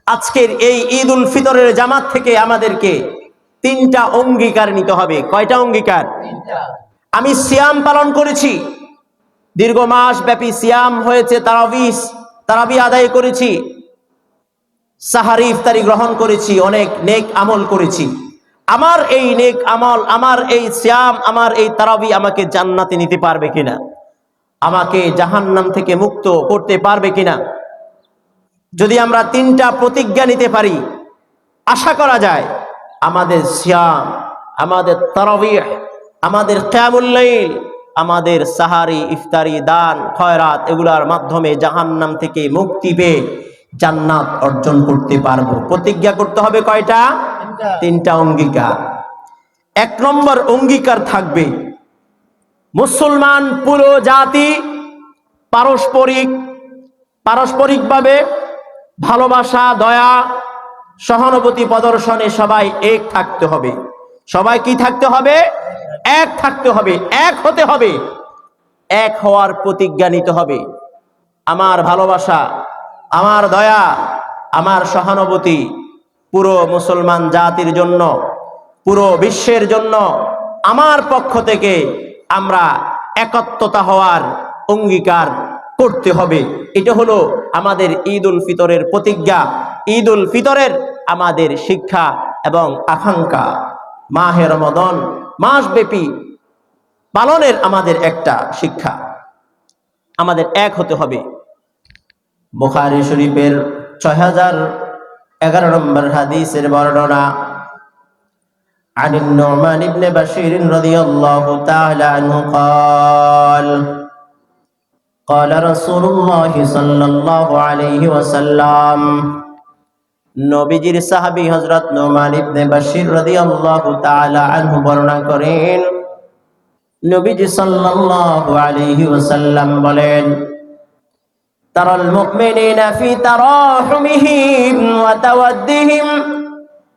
আজকের এই ঈদ উল ফিতরের জামাত থেকে আমাদেরকে তিনটা অঙ্গীকার নিতে হবে। কয়টা অঙ্গীকার? আমি সিয়াম পালন করেছি, দীর্ঘ মাস ব্যাপী সিয়াম হয়েছে, তারাবি আদায় করেছি, সাহারি ইফতারি গ্রহণ করেছি, অনেক নেক আমল করেছি। আমার এই নেক আমল, আমার এই সিয়াম, আমার এই তারাবি আমাকে জান্নাতে নিতে পারবে কিনা, আমাকে জাহান্নাম থেকে মুক্ত করতে পারবে কিনা? যদি আমরা তিনটা প্রতিজ্ঞা নিতে পারি, আশা করা যায় আমাদের সিয়াম, আমাদের তারাবিহ, আমাদের কিয়ামুল লাইল, আমাদের সাহারি ইফতারি দান খয়রাত এগুলার মাধ্যমে জাহান্নাম থেকে মুক্তি পেয়ে জান্নাত অর্জন করতে পারবো। প্রতিজ্ঞা করতে হবে কয়টা? তিনটা অঙ্গীকার। এক নম্বর অঙ্গীকার থাকবে, মুসলমান পুরো জাতি পারস্পরিকভাবে ভালোবাসা, দয়া, সহানুভূতি প্রদর্শনে সবাই এক থাকতে হবে। সবাই কি থাকতে হবে? এক থাকতে হবে, এক হতে হবে, এক হওয়ার প্রতিজ্ঞা নিতে হবে। আমার ভালোবাসা, আমার দয়া, আমার সহানুভূতি পুরো মুসলমান জাতির জন্য, পুরো বিশ্বের জন্য আমার পক্ষ থেকে আমরা একত্রতা হওয়ার অঙ্গীকার করতে হবে। এটা হলো আমাদের ঈদ উল ফিতরের প্রতিজ্ঞা, ঈদ উল ফিতরের আমাদের শিক্ষা এবং আকাঙ্ক্ষা। মাহে রমাদান মাসব্যাপী পালনের আমাদের একটা শিক্ষা, আমাদের এক হতে হবে। বুখারী শরীফের 6011 নম্বর হাদিসের বর্ণনা, আনিন নুমান ইবনে বাশীর রাদিয়াল্লাহু তাআলা আনহু قال قال رسول الله صلى الله عليه وسلم, নবীজির সাহাবী হযরত নুমান ইবনে বাশীর রাদিয়াল্লাহু তাআলা আনহু বর্ণনা করেন, নবীজি সাল্লাল্লাহু আলাইহি ওয়াসাল্লাম বলেন, তারাল মুমিনিনা ফি তারাহুমিহিম ওয়া তাওয়াদ্দিহিম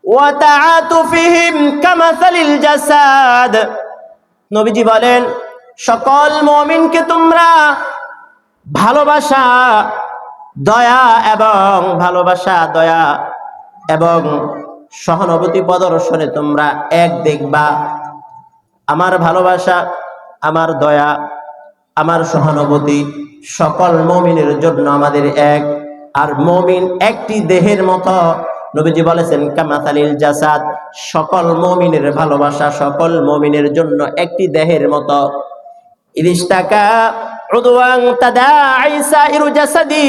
ওয়া তাআতুফিহিম কামাসালিল জাসাদ। নবীজি বলেন, সকল মুমিনকে তোমরা ভালোবাসা, দয়া এবং সহানুভূতি প্রদর্শনে তোমরা এক দেখবা। আমার ভালোবাসা, আমার দয়া, আমার সহানুভূতি সকল মুমিনের জন্য আমাদের এক। আর মুমিন একটি দেহের মতো। নবীজি বলেছেন কামাসালিল জাসাদ, সকল মুমিনের ভালোবাসা সকল মুমিনের জন্য একটি দেহের মতো। ইরিস্তাকা উদওয়ান তাদাঈ সাইরু জাসাদি,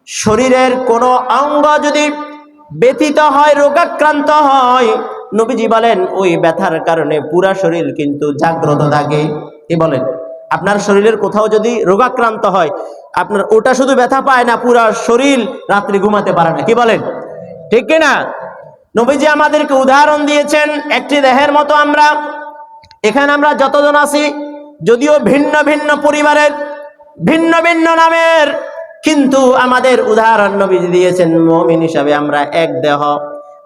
শরীরের কোন অঙ্গ যদি ব্যথিত হয়, রোগাক্রান্ত হয়, নবীজি বলেন ওই ব্যথার কারণে পুরা শরীর কিন্তু জাগ্রত থাকে। কি বলেন? আপনার শরীরের কোথাও যদি রোগাক্রান্ত হয়, আপনার ওটা শুধু ব্যথা পায় না, পুরা শরীর রাত্রি ঘুমাতে পারে না। কি বলেন? ঠিক কিনা? নবীজি আমাদেরকে উদাহরণ দিয়েছেন একটি দেহের মতো আমরা। এখানে আমরা যতজন আছি, যদিও ভিন্ন ভিন্ন পরিবারের, ভিন্ন ভিন্ন নামের, কিন্তু আমাদের উদাহরণ নবীজি দিয়েছেন মুমিন হিসাবে আমরা এক দেহ।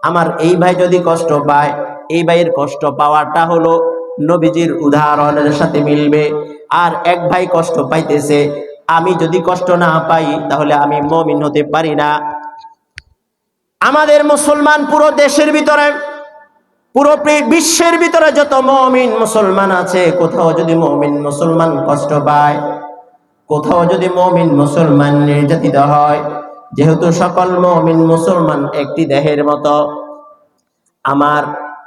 আমার এই ভাই যদি কষ্ট পায়, এই ভাইয়ের কষ্ট পাওয়াটা হলো নবীজির উদাহরণের সাথে মিলবে। আর এক ভাই কষ্ট পাইতেছে, আমি যদি কষ্ট না পাই তাহলে আমি মুমিন হতে পারি না। আমাদের মুসলমান পুরো দেশের ভিতরে, পুরো বিশ্বের ভিতরে যত মুমিন মুসলমান আছে, কোথাও যদি মুমিন মুসলমান কষ্ট পায়, কোথাও যদি মুমিন মুসলমান নির্যাতিত হয়, যেহেতু সকল মুমিন মুসলমান একটি দেহের মতো, আমার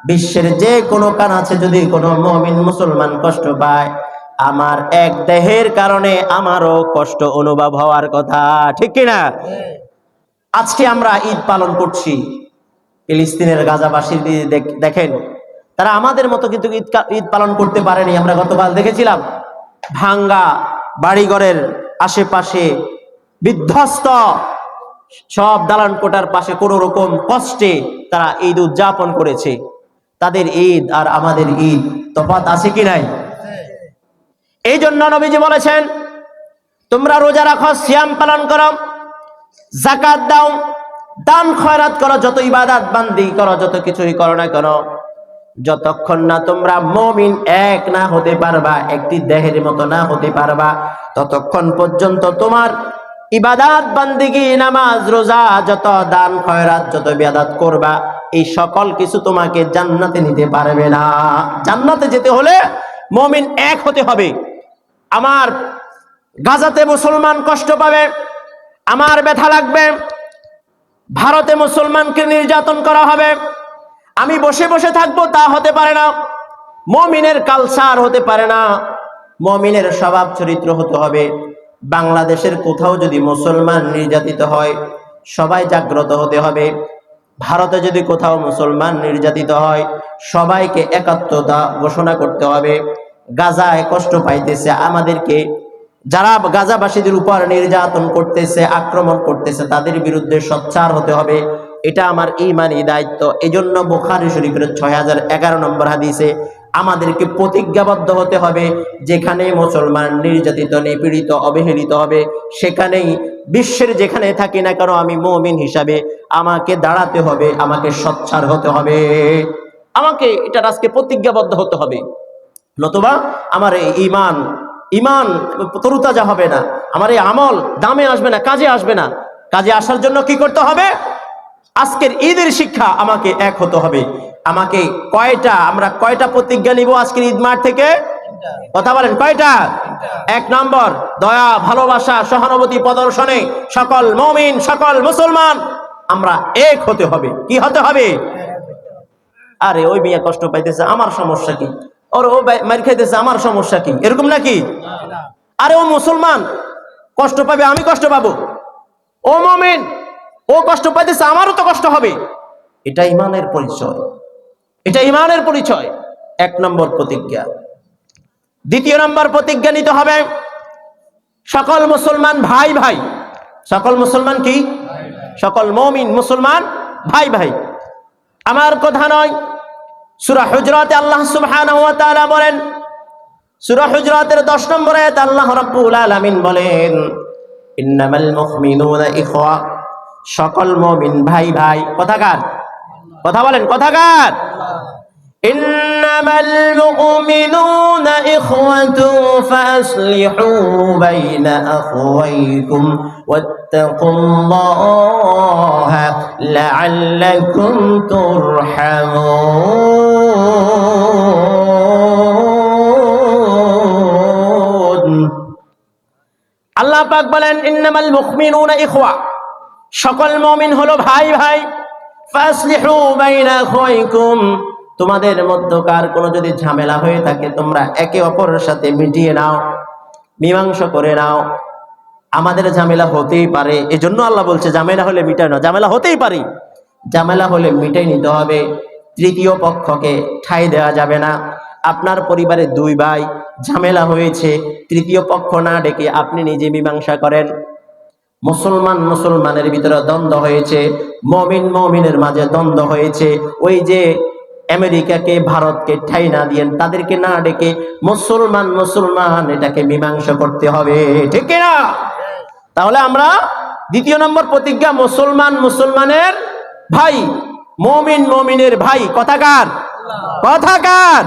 বিশ্বের যে কোনো কান আছে যদি কোনো মুমিন মুসলমান কষ্ট পায়, আমার এক দেহের কারণে আমারও কষ্ট অনুভব হওয়ার কথা। ঠিক কিনা? আজকে আমরা ঈদ পালন করছি, ফিলিস্তিনের গাজাবাসী দেখেন, তারা আমাদের মতো কিন্তু ঈদ পালন করতে পারেনি। আমরা গতকাল দেখেছিলাম ভাঙ্গা বাড়িঘরের আশেপাশে বিধ্বস্ত সব দালান কোটার পাশে কোন রকম কষ্টে তারা ঈদ উদযাপন করেছে। তাদের ঈদ আর আমাদের ঈদ তফাৎ আছে কি নাই? এই জন্য নবীজি বলেছেন, তোমরা রোজা রাখো, সিয়াম পালন করো, যাকাত দাও, দান খয়রাত করো, যত ইবাদত বান্দি করো, যত কিছুই করো না কেন, যতক্ষণ না তোমরা মুমিন এক না হতে পারবা, একটি দেহের মতো না হতে পারবা, ততক্ষণ পর্যন্ত তোমার ইবাদাত বান্দিগি নামাজ রোজা যত দান খয়রাত যত বিয়াদাত করবা এই সকল কিছু তোমাকে জান্নাতে নিতে পারবে না। জান্নাতে যেতে হলে মুমিন এক হতে হবে। আমার গাজাতে মুসলমান কষ্ট পাবে, আমার ব্যথা লাগবে, ভারতে মুসলমানকে নির্যাতন করা হবে, আমি বসে বসে থাকবো, তা হতে পারে না। মুমিনের কালচার হতে পারে না, মুমিনের স্বভাব চরিত্র হতে হবে। বাংলাদেশের কোথাও যদি মুসলমান নির্যাতিত হয় সবাই জাগ্রত হতে হবে। ভারতে যদি কোথাও মুসলমান নির্যাতিত হয় সবাইকে একাত্মতা ঘোষণা করতে হবে। গাজায় কষ্ট পাইতেছে আমাদেরকে, যারা গাজাবাসীদের উপর নির্যাতন করতেছে, আক্রমণ করতেছে, তাদের বিরুদ্ধে সোচ্চার হতে হবে। এটা আমার ঈমানি দায়িত্ব। এজন্য বুখারী শরীফের 6011 নম্বর হাদিসে আমাদেরকে প্রতিজ্ঞাবদ্ধ হতে হবে, যেখানে মুসলমান নির্যাতিত, নিপীড়িত, অবহেলিত হবে সেখানেই, বিশ্বের যেখানে থাকি না কেন, আমি মুমিন হিসাবে আমাকে দাঁড়াতে হবে, আমাকে সোচ্চার হতে হবে, আমাকে এটার আজকে প্রতিজ্ঞাবদ্ধ হতে হবে। নতুবা আমার এই ইমান তরুতাজা হবে না, আমার এই আমল দামে আসবে না, কাজে আসবে না। কাজে আসার জন্য কি করতে হবে? আজকের ঈদের শিক্ষা, আমাকে এক হতে হবে। আমাকে আমরা কয়টা প্রতিজ্ঞা নিব আজকের ঈদ মাঠ থেকে? কথা বলেন, কয়টা? 1 নম্বর, দয়া ভালোবাসা সহানুভূতি প্রদর্শনে সকল মুমিন সকল মুসলমান আমরা এক হতে হবে। কি হতে হবে? আরে ওই মিয়া কষ্ট পাইতেছে, আমার সমস্যা কি? ওর ও মার খাইতেছে, আমার সমস্যা কি? এরকম নাকি? আরে ও মুসলমান কষ্ট পাবে, আমি কষ্ট পাবো। ও মুমিন ও কষ্ট পাইতেছে, আমারও তো কষ্ট হবে। এটা ঈমানের পরিচয়, এটা ঈমানের পরিচয়। 1 নম্বর প্রতিজ্ঞা। 2 নম্বর প্রতিজ্ঞা নিতে হবে, সকল মুসলমান ভাই ভাই। সকল মুসলমান কি? সকল মুমিন মুসলমান ভাই ভাই। আমার কথা নয়, সূরা হুজরাতে আল্লাহ সুবহানাহু ওয়া তাআলা বলেন, সূরা হুজরাতের 10 নম্বর আয়াতে আল্লাহ রাব্বুল আলামিন বলেন, ইন্নামাল মুমিনুনা ইখওয়া, সকল মুমিন ভাই ভাই। কথাকার? কথা বলেন, কথাকার? ইন্নামাল মুমিনুনা ইখওয়াতু ফাসলিহু বাইনা আখওয়াইকুম ওয়াত্তাকুল্লাহা লাআল্লাকুম তুরহামুন। আল্লাহ পাক বলেন, ইন্নামাল মুমিনুনা ইখওয়া, সকল মুমিন হলো ভাই ভাই। ফাসলিহু বাইনা আখওয়াইকুম, তোমাদের মধ্যকার কোনো যদি ঝামেলা হয়ে থাকে তোমরা একে অপরের সাথে মিটিয়ে নাও, মীমাংসা করে নাও। আমাদের ঝামেলা হতেই পারে, এজন্য আল্লাহ বলছে ঝামেলা হলে মিটাই না। ঝামেলা হতেই পারে, ঝামেলা হলে মিটাই নিতে হবে। তৃতীয় পক্ষকে ঠাঁই দেওয়া যাবে না। আপনার পরিবারে 2 ভাই ঝামেলা হয়েছে, তৃতীয় পক্ষ না ডেকে আপনি নিজে মীমাংসা করেন। মুসলমানের ভিতরে দ্বন্দ্ব হয়েছে, মুমিন মুমিনের মাঝে দ্বন্দ্ব হয়েছে, ওই যে আমেরিকাকে ভারতকে ঠাঁই না দিয়ে তাদেরকে না ডেকে মুসলমান এটাকে মীমাংসা করতে হবে, ঠিক না? তাহলে আমরা 2 নম্বর প্রতিজ্ঞা, মুসলমানের ভাই, মুমিন মুমিনের ভাই। কথাকার? কথাকার?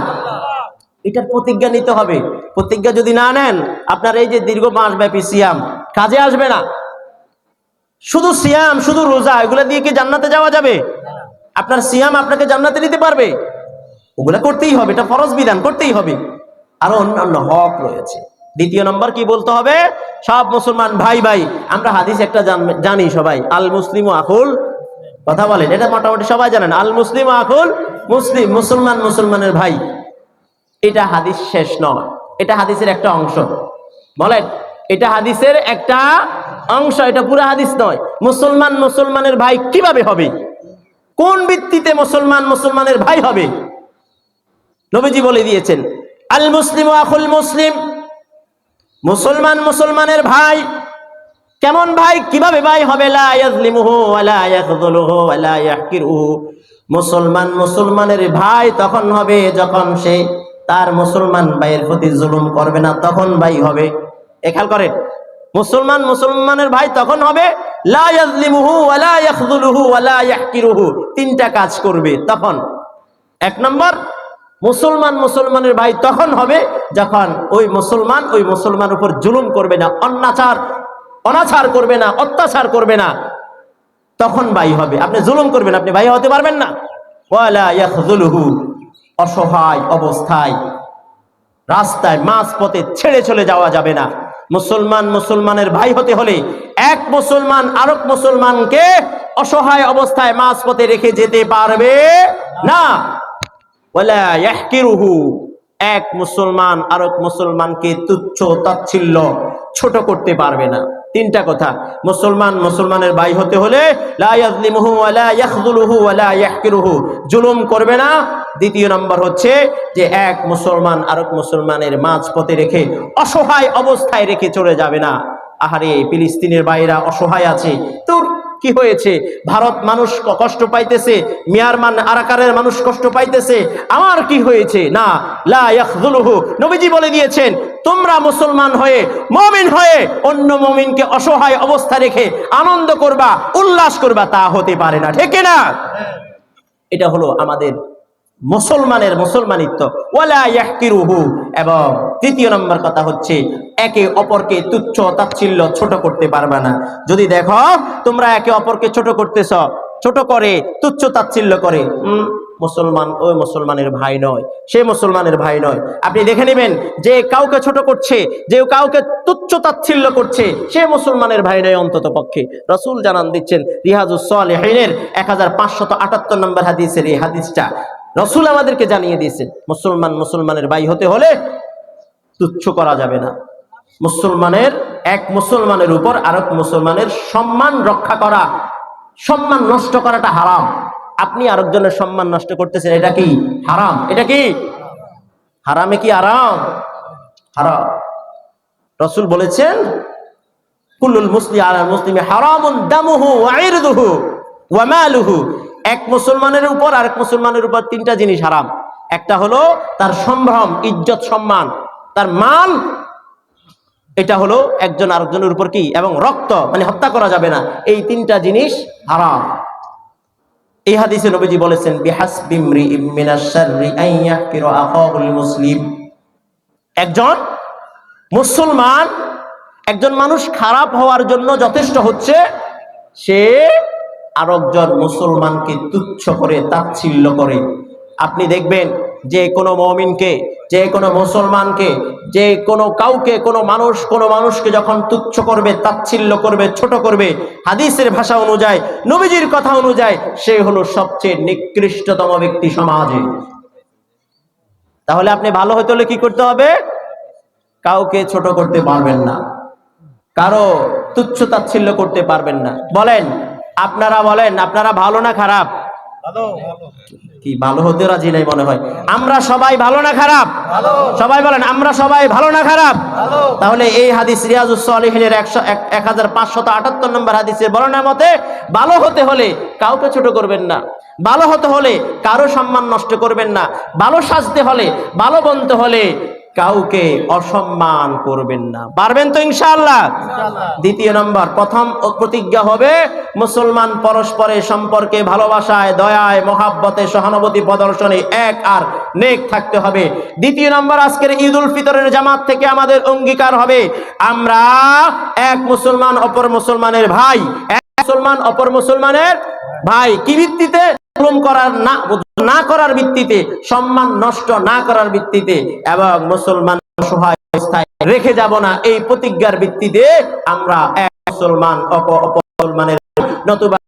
এটার প্রতিজ্ঞা নিতে হবে। প্রতিজ্ঞা যদি না নেন, আপনার এই যে দীর্ঘ মাসব্যাপী সিয়াম কাজে আসবে না। শুধু সিয়াম, শুধু রোজা, এগুলা দিয়ে কি জান্নাতে যাওয়া যাবে? আপনার সিয়াম আপনাকে জান্নাতে নিতে পারবে? ওগুলা করতেই হবে, এটা ফরজ বিধান, করতেই হবে। আরো অন্যান্য হক রয়েছে। 2 নম্বর কি বলতে হবে? সব মুসলমান ভাই ভাই। আমরা হাদিস একটা জানি সবাই, আল মুসলিমু আখুল, কথা বলেন, এটা মোটামুটি সবাই জানেন, আল মুসলিমু আখুল মুসলিম, মুসলমানের ভাই। এটা হাদিস শেষ নয়, এটা হাদিসের একটা অংশ। বলেন, এটা হাদিসের একটা অংশ, এটা পুরো হাদিস নয়। মুসলমানের ভাই কিভাবে হবে? কোন ভিত্তিতে মুসলমানের ভাই হবে? নবীজি বলে দিয়েছেন, আল মুসলিমু আখুল মুসলিম, মুসলমানের ভাই। কেমন ভাই? কিভাবে ভাই হবে? লা ইয়াজলিমুহু ওয়া লা ইয়াখযুলুহু ওয়া লা ইয়াহকিরুহু, মুসলমানের ভাই তখন হবে যখন সে তার মুসলমান ভাইয়ের প্রতি জুলুম করবে না, তখন ভাই হবে। খেয়াল করেন, মুসলমানের ভাই তখন হবে লা ইয়াজলিমুহু ওয়া লা ইয়াখযুলুহু ওয়া লা ইয়াহকিরুহু, 3টা কাজ করবে তখন। 1 নম্বর, মুসলমানের ভাই তখন হবে যখন ওই মুসলমান উপর জুলুম করবে না, অনাচার করবে না, অত্যাচার করবে না, তখন ভাই হবে। আপনি জুলুম করবেন, আপনি ভাই হতে পারবেন না। ওয়ালা ইয়াখযুলুহু, অসহায় অবস্থায় রাস্তায় মাঝপথে ছেড়ে চলে যাওয়া যাবে না। মুসলমান মুসলমানের ভাই হতে হলে এক মুসলমান আরেক মুসলমানকে অসহায় অবস্থায় মাঝপথে রেখে যেতে পারবে না। ওয়ালা ইয়াহকিরুহু, এক মুসলমান আরেক মুসলমানকে তুচ্ছ তাচ্ছিল্য ছোট করতে পারবে না। তিনটা কথা, মুসলমান মুসলমানের ভাই হতে হলে লা ইয়াযলিমুহু ওয়ালা ইয়াখযুলুহু ওয়ালা ইয়াহকিরুহু, জুলুম করবে না। দ্বিতীয় নম্বর হচ্ছে যে এক মুসলমান আরেক মুসলমানের মাঝপথে রেখে অসহায় অবস্থায় রেখে চলে যাবে না। আহারে, ফিলিস্তিনের ভাইরা অসহায় আছে, তোর কি হয়েছে? ভারত মানুষ কষ্ট পাইতেছে, মিয়ানমার আরাকানের মানুষ কষ্ট পাইতেছে, আমার কি হয়েছে? না, লা ইয়াখযুলুহু, নবীজি বলে দিয়েছেন, তোমরা মুসলমান হয়ে মুমিন হয়ে অন্য মুমিনকে অসহায় অবস্থা রেখে আনন্দ করবা, উল্লাস করবা, তা হতে পারে না। ঠিক না? এটা হলো আমাদের মুসলমানের মুসলমানিত্ব। ওয়ালা ইয়াহকিরুহু, এবং তৃতীয় নম্বর কথা হচ্ছে একে অপরকে তুচ্ছ তাচ্ছিল্য ছোট করতে পারবে না। যদি দেখো তোমরা একে অপরকে ছোট করতেছ, ছোট করে তুচ্ছ তাচ্ছিল্য করে, মুসলমান ওই মুসলমানের ভাই নয়, সে মুসলমানের ভাই নয়। আপনি দেখে নেবেন যে কাউকে ছোট করছে, যে কাউকে তুচ্ছ তাচ্ছিল্য করছে, সে মুসলমানের ভাই নয় অন্তত পক্ষে। রাসূল জানান দিচ্ছেন রিয়াজুস সালিহিনের 1578 নম্বর হাদিসের এই হাদিসটা রাসূল আমাদেরকে জানিয়ে দিয়েছেন, মুসলমান মুসলমানের ভাই হতে হলে তুচ্ছ করা যাবে না। মুসলমানের এক মুসলমানের উপর আরেক মুসলমানের সম্মান রক্ষা করা, সম্মান নষ্ট করাটা হারাম। আপনি আরেকজনের সম্মান নষ্ট করতেছেন, এটা কি হারাম? এটা কি হারামে কি আরাম? হারাম। রাসূল বলেছেন কুল্লুল মুসলিম আলাল মুসলিমি হারামুন দামুহু ওয়া ইরদুহু ওয়া মালুহু, এক মুসলমানের উপর আরেক মুসলমানের উপর তিনটা জিনিস হারাম। একটা হলো তার সম্ভ্রম, ইজ্জত, সম্মান, তার মান, এটা হলো একজন আরেকজনের উপর কি, এবং রক্ত মানে হত্যা করা যাবে না, এই তিনটা জিনিস হারাম। এই হাদিসে নবীজি বলেছেন বিহাসবি ইমরিইম মিনাশ শাররি আন ইয়াহকিরা আখাহুল মুসলিম, একজন মুসলমান, একজন মানুষ খারাপ হওয়ার জন্য যথেষ্ট হচ্ছে সে আরেকজন মুসলমানকে তুচ্ছ করে তাচ্ছিল্য করে। আপনি দেখবেন যে কোনো মুমিনকে, যে কোনো মুসলমানকে, যে কোনো কাউকে, কোনো মানুষকে যখন তুচ্ছ করবে, তাচ্ছিল্য করবে, ছোট করবে, হাদিসের ভাষা অনুযায়ী, নবীজির কথা অনুযায়ী, সে হলো সবচেয়ে নিকৃষ্টতম ব্যক্তি সমাজে। তাহলে আপনি ভালো হতে হলে কি করতে হবে? কাউকে ছোট করতে পারবেন না, কারো তুচ্ছ তাচ্ছিল্য করতে পারবেন না। বলেন, আপনারা বলেন, আপনারা ভালো না খারাপ? কি ভালো হতে রাজি নাই মনে হয়। আমরা সবাই ভালো না খারাপ? সবাই বলেন, আমরা সবাই ভালো না খারাপ? তাহলে এই হাদিস রিয়াজুস সালিহিনের 1578 নম্বর হাদিসের বর্ণনা মতে ভালো হতে হলে কাউকে ছোট করবেন না, ভালো হতে হলে কারো সম্মান নষ্ট করবেন না, ভালো সাজতে হলে, ভালো বলতে হলে কাউকে অসম্মান করবেন না। পারবেন তো ইনশাআল্লাহ? দ্বিতীয় নম্বর, প্রথম প্রতিজ্ঞা হবে মুসলমান পরস্পরের সম্পর্কে ভালোবাসায়, দয়ায়, মহাব্বতে, সহানুভূতি প্রদর্শনে এক আর নেক থাকতে হবে। দ্বিতীয় নম্বর, আজকের ঈদ উল ফিতরের জামাত থেকে আমাদের অঙ্গীকার হবে আমরা এক মুসলমান অপর মুসলমানের ভাই, এক মুসলমান অপর মুসলমানের ভাই। কি ভিত্তিতে? জুলুম করার না করার ভিত্তিতে, সম্মান নষ্ট না করার ভিত্তিতে, এবং মুসলমান অসহায় অবস্থায় রেখে যাব না, এই প্রতিজ্ঞার ভিত্তিতে আমরা এক মুসলমান অপর মুসলমানের, নতুবা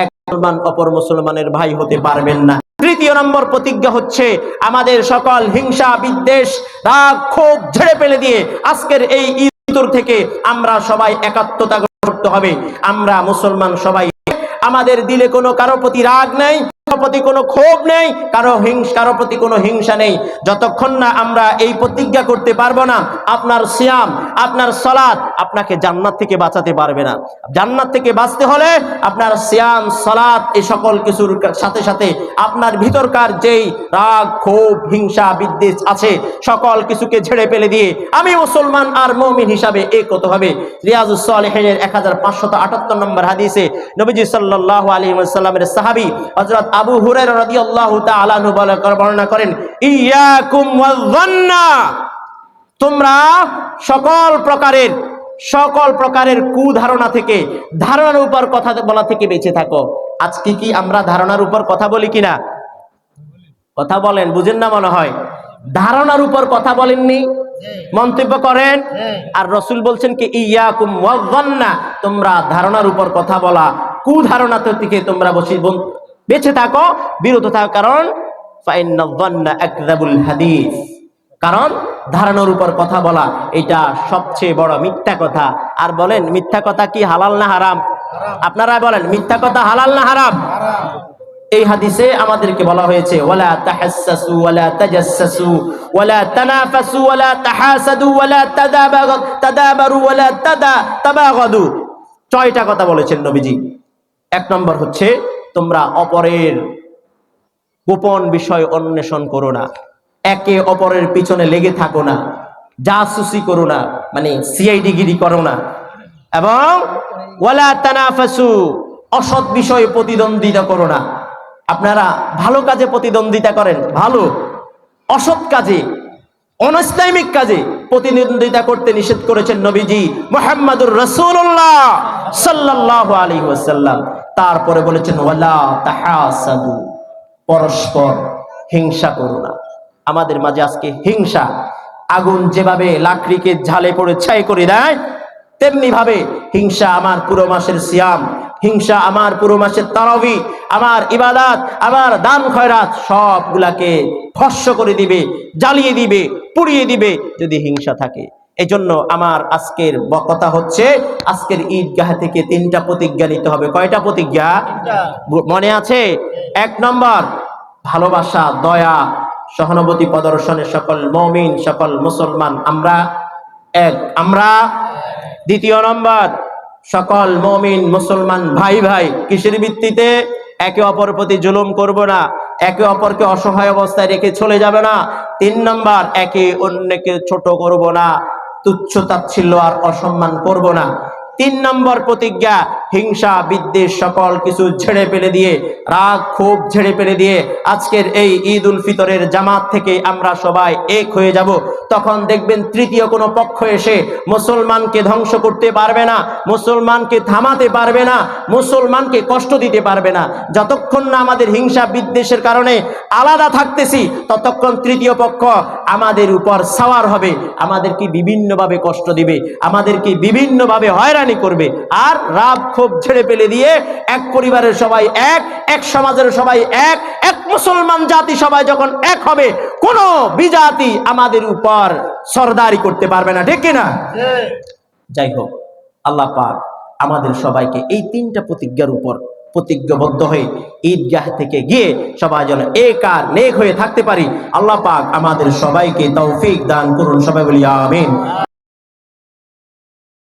এক মুসলমান অপর মুসলমানের ভাই হতে পারবেন না। তৃতীয় নম্বর প্রতিজ্ঞা হচ্ছে আমাদের সকল হিংসা, বিদ্বেষ, রাগ, ক্ষোভ ঝেড়ে ফেলে দিয়ে আজকের এই ঈদ থেকে আমরা সবাই একাত্মতা করতে হবে। আমরা মুসলমান সবাই, আমাদের দিলে কোনো কারো প্রতি রাগ নেই, কারো প্রতি কোনো ক্ষোভ নেই, কারো প্রতি কোনো হিংসা নেই। যতক্ষণ না আমরা এই প্রতিজ্ঞা করতে পারবো না, আপনার সিয়াম, আপনার সালাত আপনাকে জান্নাত থেকে বাঁচাতে পারবে না। জান্নাত থেকে বাঁচতে হলে আপনার সিয়াম, সালাত, এই সকল কিছুর সাথে সাথে আপনার ভিতরকার যেই রাগ, ক্ষোভ, হিংসা, বিদ্বেষ আছে, সকল কিছুকে ঝেড়ে ফেলে দিয়ে আমি মুসলমান আর মুমিন হিসাবে এক হতে হবে। রিয়াজুস সালিহিনের 1578 নম্বর হাদিসে নবীজি সাল্লাল্লাহু আলাইহি ওয়াসাল্লামের সাহাবী হযরত আবু হুরায়রা রাদিয়াল্লাহু তাআলা আনহু বর্ণনা করেন, ইয়াকুম ওয়ায-যান্না, তোমরা সকল প্রকারের সকল প্রকারের কুধারণা থেকে, ধারণার উপর কথা বলা থেকে বেঁচে থাকো। আজকে কি আমরা ধারণার উপর কথা বলি কিনা? কথা বলেন, বুঝেন না মনে হয়। ধারণার উপর কথা বলেননি, মন্তব্য করেন। আর রাসূল বলছেন কি ইয়াকুম ওয়াযান্না, তোমরা ধারণার উপর কথা বলা, কুধারণা থেকে তোমরা বেঁচে থাকো, বিরত থাকো। কারণ ফাইন্না যান্না আকযাবুল হাদিস, কারণ ধারণার উপর কথা বলা এটা সবচেয়ে বড় মিথ্যা কথা। আর বলেন, মিথ্যা কথা কি হালাল না হারাম? আপনারা বলেন, মিথ্যা কথা হালাল না হারাম? এই হাদিসে আমাদেরকে বলা হয়েছে ওয়ালা তাহাসসু ওয়ালা তাজাসসু ওয়ালা তানাফাসু ওয়ালা তাহাসাদু ওয়ালা তাদাবারু ওয়ালা তাবাগাদু। 6টা কথা বলেছেন নবীজি। 1 নম্বর হচ্ছে তোমরা অপরের গোপন বিষয় অন্বেষণ করো না, একে অপরের পিছনে লেগে থাকো না, জাসুসি করো না, মানে সিআইডি গিরি করো না। এবং ওয়ালা তানাফাসু, অসৎ বিষয়ে প্রতিদ্বন্দ্বিতা করো না। আপনারা ভালো কাজে প্রতিদ্বন্দ্বিতা করেন, ভালো, অসৎ কাজে, অনৈসলামিক কাজে প্রতিদ্বন্দ্বিতা করতে নিষেধ করেছেন নবীজি মুহাম্মদুর রাসূলুল্লাহ সাল্লাল্লাহু আলাইহি ওয়াসাল্লাম। তারপরে বলেছেন ওয়ালা তাহাসাদু, পরস্পর হিংসা করো না। আমাদের মাঝে আজকে হিংসা, আগুন যেভাবে লাকড়িকে ঝালে পড়ে ছাই করে দেয়, তেমনি ভাবে হিংসা আমার পুরো মাসের সিয়াম, হিংসা আমার পুরো মাসের তারাবি, আমার ইবাদত, আমার দান খয়রাত সবগুলাকে ভস্ম করে দিবে, জ্বালিয়ে দিবে, পুড়িয়ে দিবে যদি হিংসা থাকে। এজন্য আমার আজকের কথা হচ্ছে, আজকের ঈদগাহ থেকে 3টা প্রতিজ্ঞা নিতে হবে। কয়টা প্রতিজ্ঞা মনে আছে? 1 নম্বর, ভালোবাসা, দয়া, সহানুভূতি প্রদর্শনের সকল মুমিন, সকল মুসলমান আমরা এক, আমরা। 2 নম্বর, সকল মুমিন মুসলমান ভাই ভাই কিসের ভিত্তিতে? একে অপর প্রতি জুলুম করব না, একে অপরকে অসহায় অবস্থায় রেখে চলে যাবে না। 3 নম্বর, একে অন্যকে ছোট করব না, তুচ্ছ তাচ্ছিল্য আর অসম্মান করব না। 3 নম্বর প্রতিজ্ঞা, হিংসা বিদ্বেষ সকল কিছু ঝেড়ে ফেলে দিয়ে, রাগ ক্ষোভ ঝেড়ে ফেলে দিয়ে আজকের এই ঈদ উল ফিতরের জামাত থেকে আমরা সবাই এক হয়ে যাব। তখন দেখবেন তৃতীয় কোনো পক্ষ এসে মুসলমানকে ধ্বংস করতে পারবে না, মুসলমানকে থামাতে পারবে না, মুসলমানকে কষ্ট দিতে পারবে না। যতক্ষণ না আমাদের হিংসা বিদ্বেষের কারণে আলাদা থাকতেছি, ততক্ষণ তৃতীয় পক্ষ আমাদের উপর সাওয়ার হবে, আমাদেরকে বিভিন্নভাবে কষ্ট দিবে, আমাদেরকে বিভিন্নভাবে হয়রানি করবে। আর রাগ ক্ষোভ ছেড়ে ফেলে দিয়ে এক পরিবারের সবাই এক, এক সমাজের সবাই এক, এক মুসলমান জাতি সবাই যখন এক হবে, কোন বিজাতি আমাদের উপর সরদারি করতে পারবে না, ঠিক কিনা? যাই হোক, আল্লাহ পাক আমাদের সবাইকে এই 3টা প্রতিজ্ঞার উপর প্রতিজ্ঞাবদ্ধ হয়ে ঈদগাহ থেকে গিয়ে সবাই যেন এক আর নেক হয়ে থাকতে পারি। আল্লাহ পাক আমাদের সবাইকে তৌফিক দান করুন। সবাই বলি আমিন।